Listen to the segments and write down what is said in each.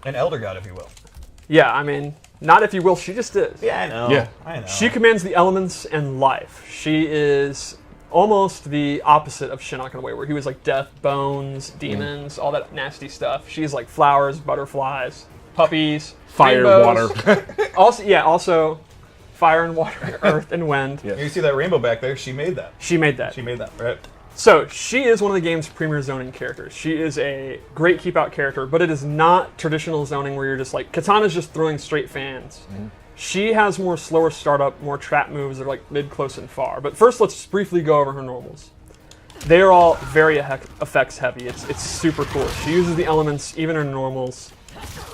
An Elder God, if you will. Yeah, I mean, not if you will, she just is. Yeah, I know. Yeah. I know. She commands the elements and life. She is almost the opposite of Shinnok in a way, where he was like death, bones, demons, all that nasty stuff. She's like flowers, butterflies, puppies, Fire, rainbows. water. Also fire and water, earth and wind. Yeah. You see that rainbow back there? She made that. She made that. She made that, right? So she is one of the game's premier zoning characters. She is a great keep out character, but it is not traditional zoning where you're just like, Katana's just throwing straight fans. She has more slower startup, more trap moves that are like mid, close, and far. But first, let's just briefly go over her normals. They are all very effects heavy. It's super cool. She uses the elements, even her normals.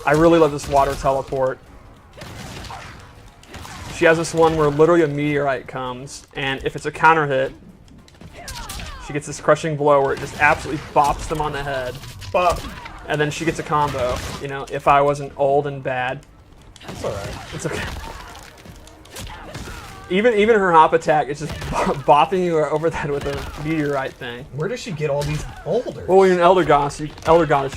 I really love this water teleport. She has this one where literally a meteorite comes, and if it's a counter hit, she gets this crushing blow where it just absolutely bops them on the head. Bop. And then she gets a combo. You know, if I wasn't old and bad. It's alright. It's okay. Even her hop attack is just bopping you over that with a meteorite thing. Where does she get all these boulders? Well, when you're an Elder Goddess, you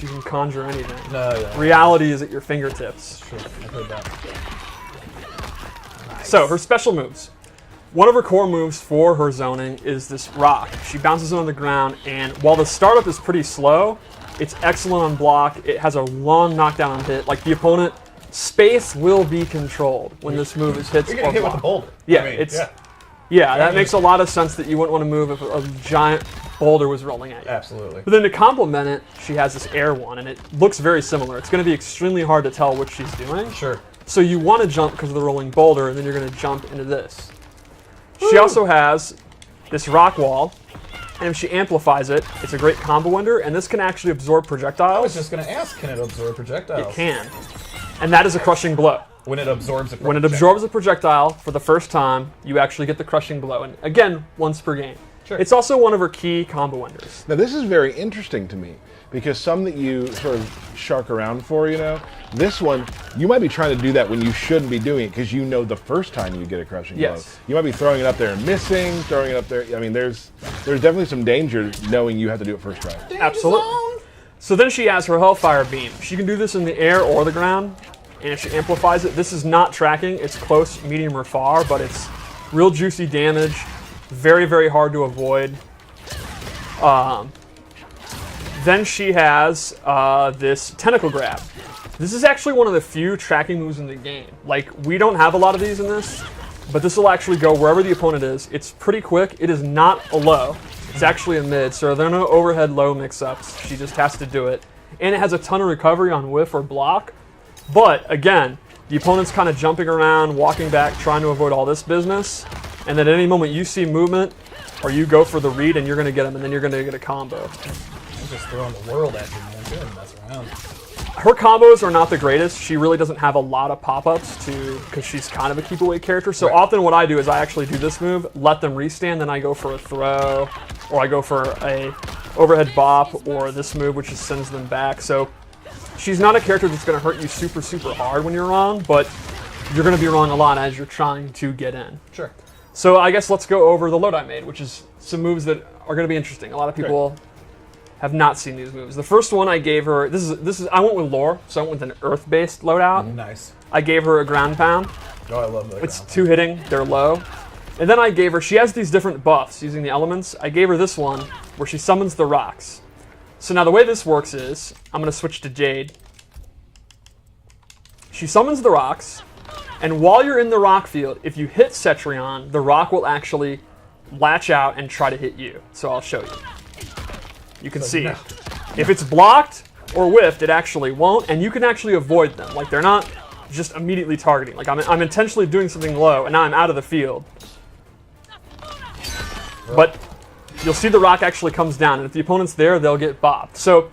can conjure anything. No, yeah. Reality is at your fingertips. True. I've heard that. Nice. So, her special moves. One of her core moves for her zoning is this rock. She bounces it on the ground, and while the startup is pretty slow, it's excellent on block. It has a long knockdown on hit. Like, the opponent, space will be controlled when this move is hit. You're getting hit with a boulder. Yeah, I mean, yeah, that makes a lot of sense that you wouldn't want to move if a giant boulder was rolling at you. Absolutely. But then to complement it, she has this air one, and it looks very similar. It's going to be extremely hard to tell what she's doing. Sure. So you want to jump because of the rolling boulder, and then you're going to jump into this. She also has this rock wall, and if she amplifies it, it's a great combo ender, and this can actually absorb projectiles. I was just going to ask, can it absorb projectiles? It can. And that is a crushing blow. When it absorbs a projectile. When it absorbs a projectile for the first time, you actually get the crushing blow. And again, once per game. Sure. It's also one of her key combo enders. Now this is very interesting to me because some that you sort of shark around for, you know, this one, you might be trying to do that when you shouldn't be doing it because you know the first time you get a crushing blow. You might be throwing it up there and missing, throwing it up there. I mean, there's definitely some danger knowing you have to do it first try. Absolutely. So then she has her Hellfire Beam. She can do this in the air or the ground. And if she amplifies it, this is not tracking. It's close, medium, or far, but it's real juicy damage. Very, very hard to avoid. Then she has this Tentacle Grab. This is actually one of the few tracking moves in the game. Like, we don't have a lot of these in this, but this will actually go wherever the opponent is. It's pretty quick. It is not a low. It's actually a mid, so there are no overhead low mix-ups. She just has to do it. And it has a ton of recovery on whiff or block. But, again, the opponent's kind of jumping around, walking back, trying to avoid all this business. And then at any moment you see movement, or you go for the read, and you're going to get them, and then you're going to get a combo. I'm just throwing the world at you, man. She doesn't mess around. Her combos are not the greatest. She really doesn't have a lot of pop-ups because she's kind of a keep-away character. So often what I do is I actually do this move, let them restand, then I go for a throw, or I go for a overhead bop, or this move which just sends them back. So she's not a character that's going to hurt you super, super hard when you're wrong, but you're going to be wrong a lot as you're trying to get in. Sure. So I guess let's go over the load I made, which is some moves that are going to be interesting. A lot of people have not seen these moves. The first one I gave her, I went with lore, so I went with an earth-based loadout. Nice. I gave her a ground pound. Oh, I love that. It's 2 hitting, they're low. And then I gave her, she has these different buffs using the elements. I gave her this one where she summons the rocks. So now the way this works is, I'm going to switch to Jade. She summons the rocks, and while you're in the rock field, if you hit Cetrion, the rock will actually latch out and try to hit you. So I'll show you. You can see. If it's blocked or whiffed, it actually won't, and you can actually avoid them. Like, they're not just immediately targeting. Like, I'm intentionally doing something low, and now I'm out of the field. But you'll see the rock actually comes down, and if the opponent's there, they'll get bopped. So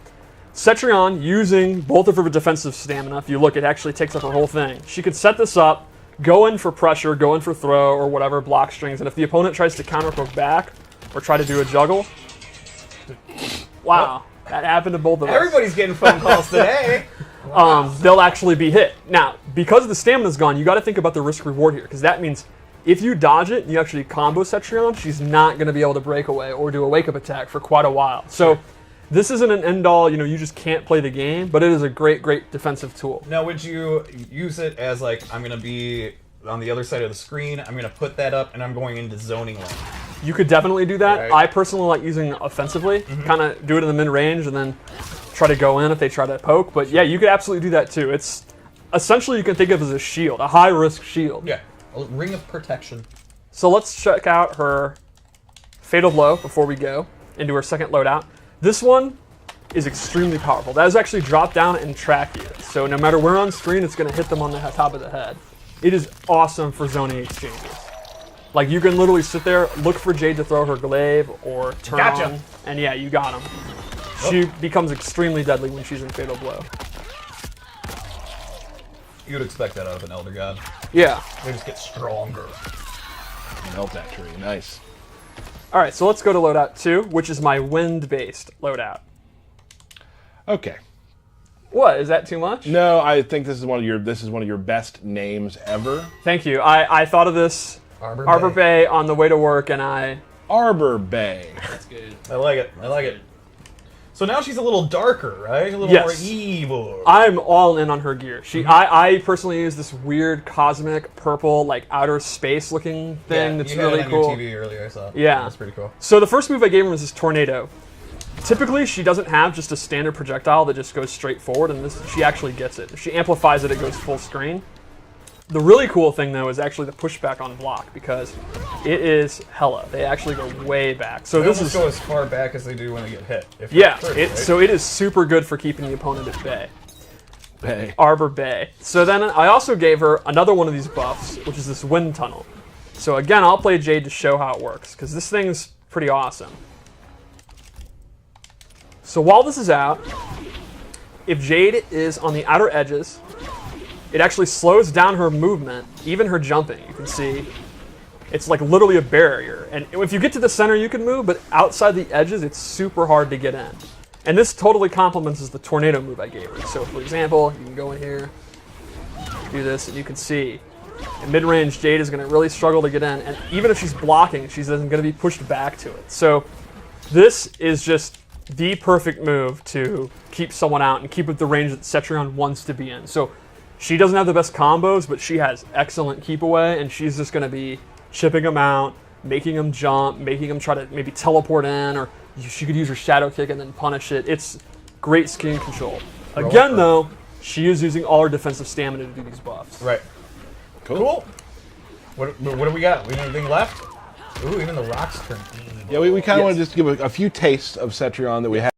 Cetrion, using both of her defensive stamina, if you look, it actually takes up her whole thing. She could set this up, go in for pressure, go in for throw, or whatever, block strings, and if the opponent tries to counterpoke back, or try to do a juggle, wow, that happened to both of us. Everybody's getting phone calls today. They'll actually be hit. Now, because the stamina's gone, you got to think about the risk-reward here, because that means if you dodge it and you actually combo Cetrion, she's not going to be able to break away or do a wake-up attack for quite a while. So This isn't an end-all, you just can't play the game, but it is a great, great defensive tool. Now, would you use it as, like, I'm going to be on the other side of the screen, I'm going to put that up, and I'm going into zoning lane? You could definitely do that. Right. I personally like using it offensively, kind of do it in the mid-range, and then try to go in if they try to poke. But yeah, you could absolutely do that too. It's essentially you can think of it as a shield, a high-risk shield. Yeah, a ring of protection. So let's check out her Fatal Blow before we go into her second loadout. This one is extremely powerful. That is actually drop down and track you. So no matter where on screen, it's going to hit them on the top of the head. It is awesome for zoning exchanges. Like, you can literally sit there, look for Jade to throw her glaive or turn on, and yeah, you got him. She becomes extremely deadly when she's in Fatal Blow. You would expect that out of an Elder God. Yeah. They just get stronger. Melt that tree. Nice. All right, so let's go to loadout 2, which is my wind-based loadout. Okay. What, is that too much? No, I think this is one of your best names ever. Thank you. I thought of this Arbor Bay on the way to work, and Arbor Bay. That's good. I like it. I like it. So now she's a little darker, right? A little more evil. I'm all in on her gear. I personally use this weird cosmic purple, like outer space looking thing that's really had it cool. on your TV earlier, I saw. Yeah. That's pretty cool. So the first move I gave her was this tornado. Typically, she doesn't have just a standard projectile that just goes straight forward, and she actually gets it. If she amplifies it, it goes full screen. The really cool thing, though, is actually the pushback on block, because it is hella. They actually go way back. So They this almost is go as far back as they do when they get hit. So it is super good for keeping the opponent at bay. Bay. Arbor Bay. So then I also gave her another one of these buffs, which is this wind tunnel. So again, I'll play Jade to show how it works, because this thing's pretty awesome. So while this is out, if Jade is on the outer edges, it actually slows down her movement, even her jumping. You can see it's like literally a barrier. And if you get to the center, you can move, but outside the edges, it's super hard to get in. And this totally complements the tornado move I gave her. So for example, you can go in here, do this, and you can see in mid-range, Jade is going to really struggle to get in. And even if she's blocking, she's going to be pushed back to it. So this is just the perfect move to keep someone out and keep with the range that Cetrion wants to be in. So she doesn't have the best combos, but she has excellent keep away, and she's just going to be chipping them out, making them jump, making them try to maybe teleport in, or she could use her shadow kick and then punish it. It's great skin control. Again, though, she is using all her defensive stamina to do these buffs. Right. Cool. What do we got? We have anything left? Ooh, even the rocks turn. Yeah, we kind of want to just give a few tastes of Cetrion that we have.